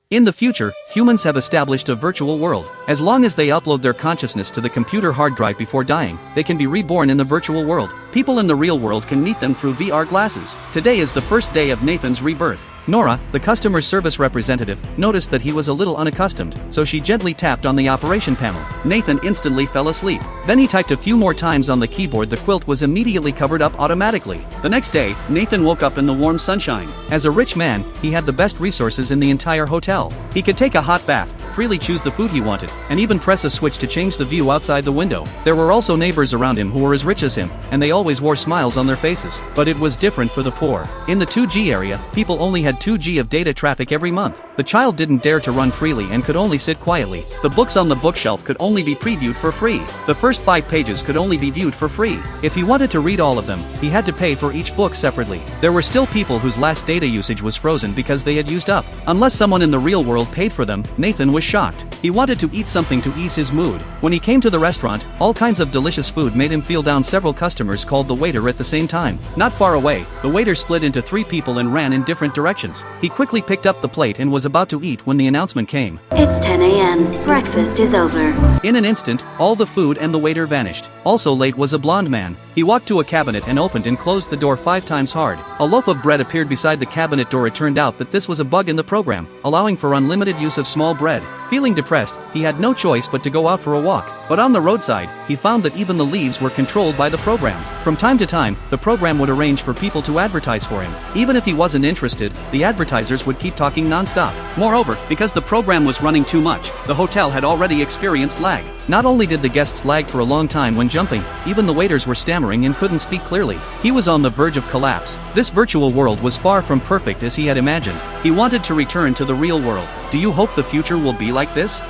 In the future, humans have established a virtual world. As long as they upload their consciousness to the computer hard drive before dying, they can be reborn in the virtual world. People in the real world can meet them through VR glasses. Today is the first day of Nathan's rebirth. Nora, the customer service representative, noticed that he was a little unaccustomed, so she gently tapped on the operation panel. Nathan instantly fell asleep. Then he typed a few more times on the keyboard. The quilt was immediately covered up automatically. The next day, Nathan woke up in the warm sunshine. As a rich man, he had the best resources in the entire hotel. He could take a hot bath, freely choose the food he wanted, and even press a switch to change the view outside the window. There were also neighbors around him who were as rich as him, and they always wore smiles on their faces. But it was different for the poor. In the 2G area, people only had 2G of data traffic every month. The child didn't dare to run freely and could only sit quietly. The books on the bookshelf could only be previewed for free. The first 5 pages could only be viewed for free. If he wanted to read all of them, he had to pay for each book separately. There were still people whose last data usage was frozen because they had used up. Unless someone in the real world paid for them, Nathan was shocked. He wanted to eat something to ease his mood. When he came to the restaurant, all kinds of delicious food made him feel down. Several customers called the waiter at the same time. Not far away, the waiter split into 3 people and ran in different directions. He quickly picked up the plate and was about to eat when the announcement came. It's 10 a.m. Breakfast is over. In an instant, all the food and the waiter vanished. Also late was a blonde man. He walked to a cabinet and opened and closed the door 5 times hard. A loaf of bread appeared beside the cabinet door. It turned out that this was a bug in the program, allowing for unlimited use of small bread. Feeling depressed, he had no choice but to go out for a walk. But on the roadside, he found that even the leaves were controlled by the program. From time to time, the program would arrange for people to advertise for him. Even if he wasn't interested, the advertisers would keep talking non-stop. Moreover, because the program was running too much, the hotel had already experienced lag. Not only did the guests lag for a long time when jumping, even the waiters were stammering and couldn't speak clearly. He was on the verge of collapse. This virtual world was far from perfect as he had imagined. He wanted to return to the real world. Do you hope the future will be like this?